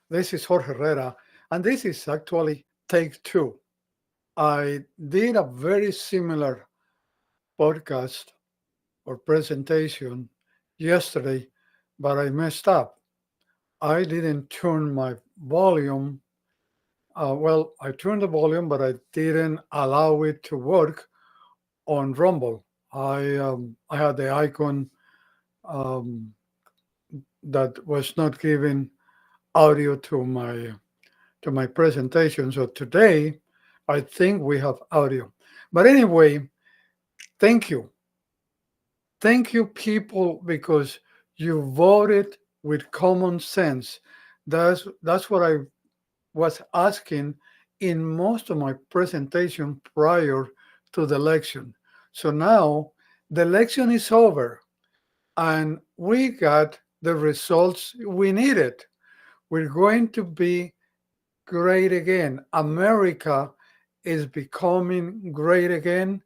This is Jorge Herrera, and this is actually take two. I did a very similar podcast or presentation yesterday, but I messed up. I didn't turn my volume. I turned the volume, but I didn't allow it to work on Rumble. I had the icon um, that was not giving audio to my presentation. So today, I think we have audio. But anyway, thank you. Thank you, people, because you voted with common sense. That's what I was asking in most of my presentation prior to the election. So now the election is over and we got the results we needed. We're going to be great again. America is becoming great again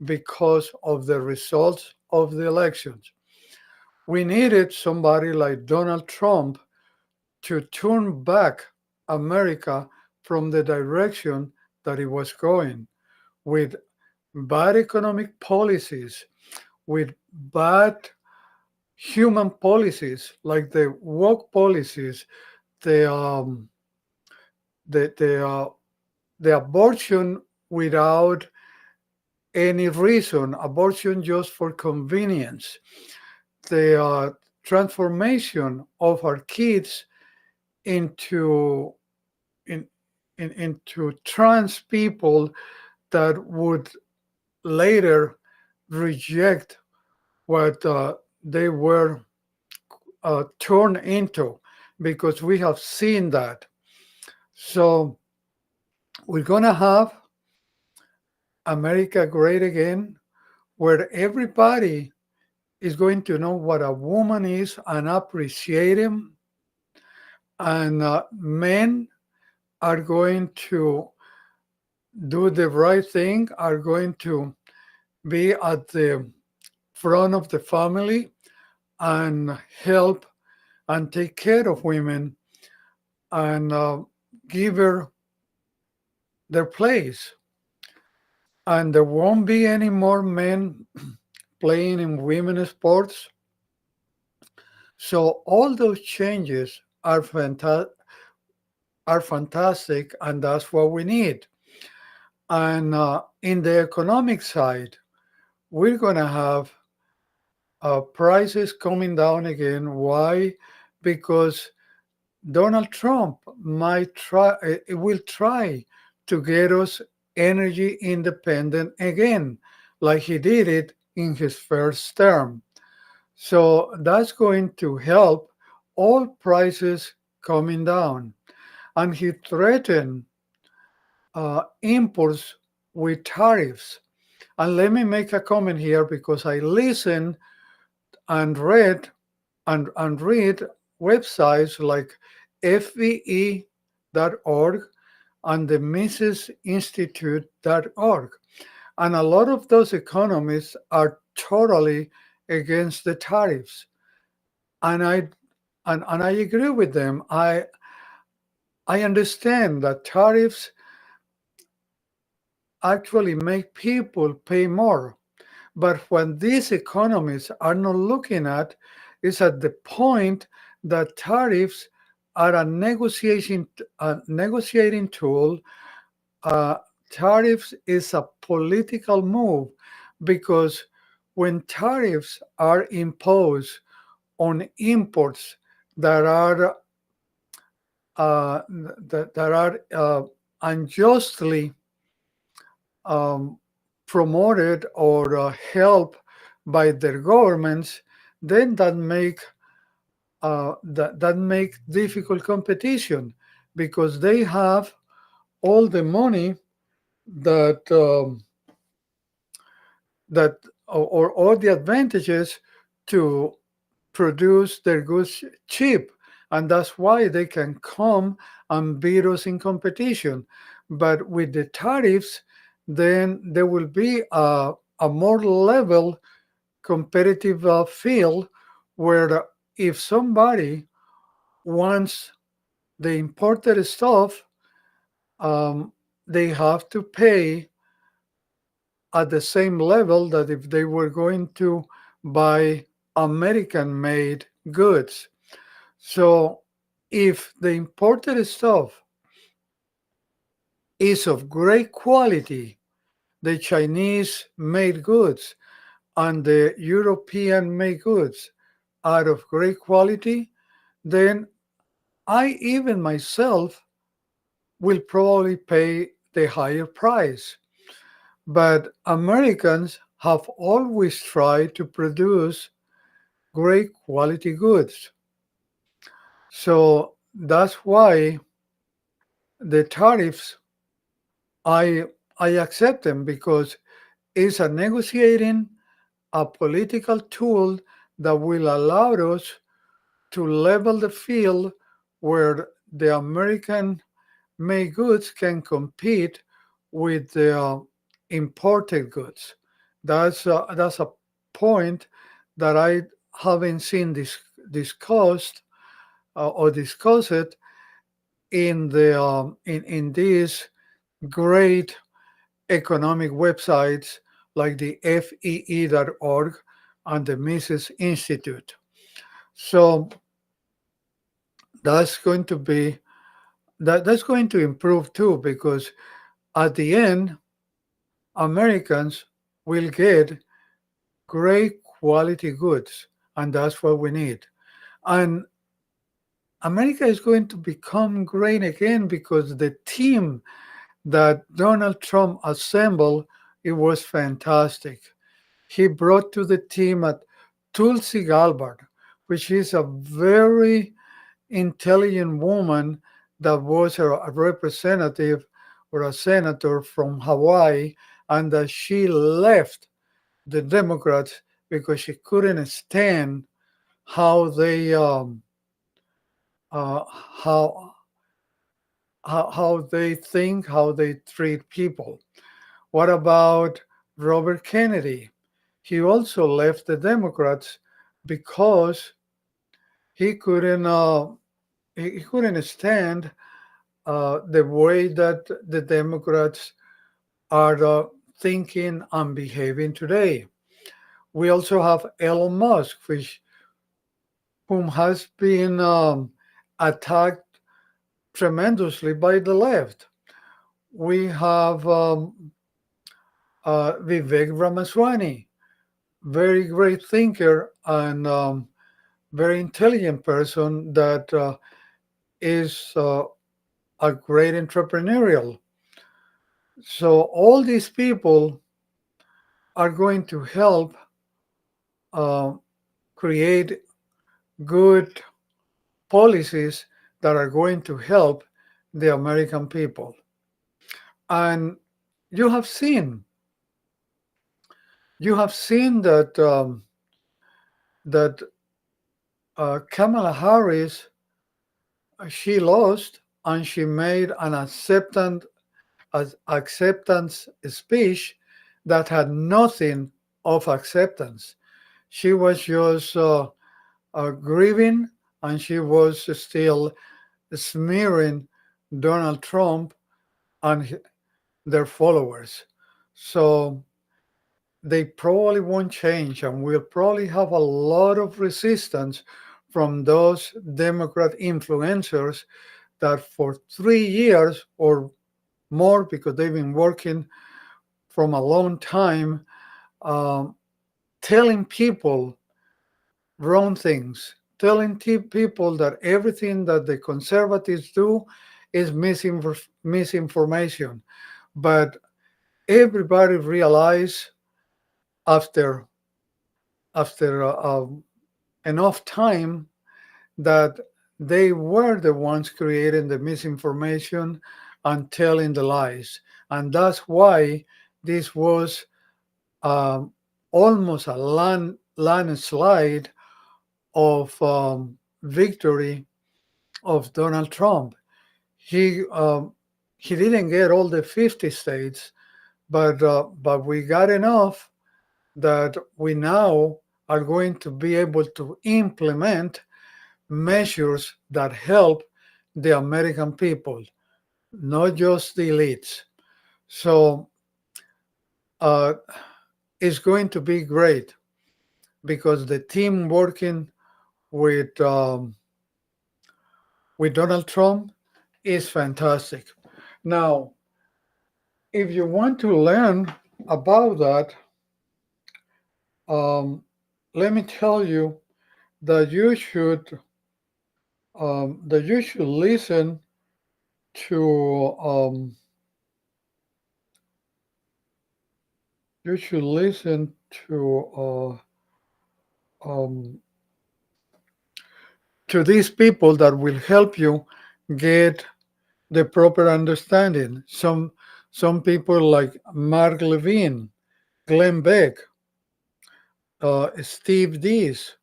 because of the results of the elections. We needed somebody like Donald Trump to turn back America from the direction that it was going with bad economic policies, with bad human policies like the woke policies, the the the, uh, the abortion without any reason, abortion just for convenience, the transformation of our kids into in, into trans people that would later reject what they were turned into, because we have seen that. So we're gonna have America great again, where everybody is going to know what a woman is and appreciate him, and men are going to do the right thing, are going to be at the front of the family and help and take care of women and give her their place. And there won't be any more men playing in women's sports. So all those changes are fantastic, and that's what we need. And in the economic side, we're going to have prices coming down again. Why? Because Donald Trump will try to get us energy independent again, like he did it in his first term. So that's going to help all prices coming down. And he threatened imports with tariffs. And let me make a comment here, because I listened and read websites like fve.org and the Misesinstitute.org. And a lot of those economists are totally against the tariffs. And I agree with them. I understand that tariffs actually make people pay more. But what these economists are not looking at is at the point that tariffs are a negotiating tool. Uh, Tariffs is a political move, because when tariffs are imposed on imports that are unjustly um, promoted or helped by their governments, then that make difficult competition, because they have all the money that that or all the advantages to produce their goods cheap, and that's why they can come and beat us in competition. But with the tariffs, then there will be a more level competitive field, where if somebody wants the imported stuff, um, they have to pay at the same level that if they were going to buy American made goods. So if the imported stuff is of great quality, the Chinese made goods and the European made goods are of great quality, then I even myself will probably pay the higher price. But Americans have always tried to produce great quality goods. So that's why the tariffs, I I accept them because it's a negotiating, a political tool that will allow us to level the field where the American made goods can compete with the imported goods. That's a point that I haven't seen discussed or discussed in these great economic websites like the FEE.org and the Mises Institute. So that's going to be that's going to improve too because at the end Americans will get great quality goods, and that's what we need. And America is going to become great again because the team that Donald Trump assembled, it was fantastic. He brought to the team at Tulsi Galbard, which is a very intelligent woman that was a representative or a senator from Hawaii, and that she left the Democrats because she couldn't stand how they uh, how, how they think, how they treat people. What about Robert Kennedy? He also left the Democrats because he couldn't he couldn't stand the way that the Democrats are thinking and behaving today. We also have Elon Musk, whom has been attacked tremendously by the left. We have Vivek Ramaswamy, very great thinker and very intelligent person that is a great entrepreneurial. So all these people are going to help uh, create good policies that are going to help the American people. And you have seen, you have seen that that Kamala Harris, she lost and she made an acceptance speech that had nothing of acceptance. She was just grieving, and she was still smearing Donald Trump and their followers. So they probably won't change, and we'll probably have a lot of resistance from those Democrat influencers that for 3 years or more, because they've been working from a long time, um, telling people wrong things, telling people that everything that the conservatives do is misinformation. But everybody realized after enough time that they were the ones creating the misinformation and telling the lies, and that's why this was um, almost a landslide of victory of Donald Trump. He he didn't get all the 50 states, but we got enough that we now are going to be able to implement measures that help the American people, not just the elites. So uh, it's going to be great because the team working with with Donald Trump is fantastic. Now, if you want to learn about that, um, let me tell you that you should listen to you should listen um, to these people that will help you get the proper understanding. Some people like Mark Levine, Glenn Beck, Steve Dees,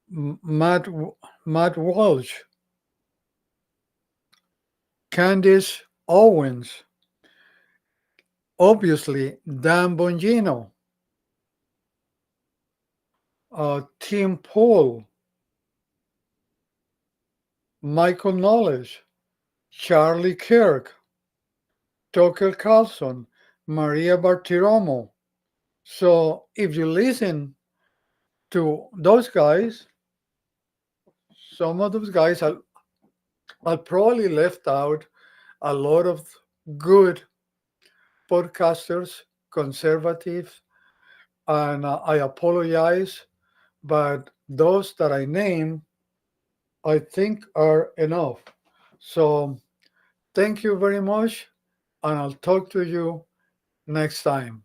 Matt Walsh, Candice Owens, obviously Dan Bongino, Tim Pool, Michael Knowles, Charlie Kirk, Tucker Carlson, Maria Bartiromo. So if you listen to those guys, some of those guys are probably left out a lot of good podcasters, conservative, and I apologize, but those that I name, I think are enough. So thank you very much, and I'll talk to you next time.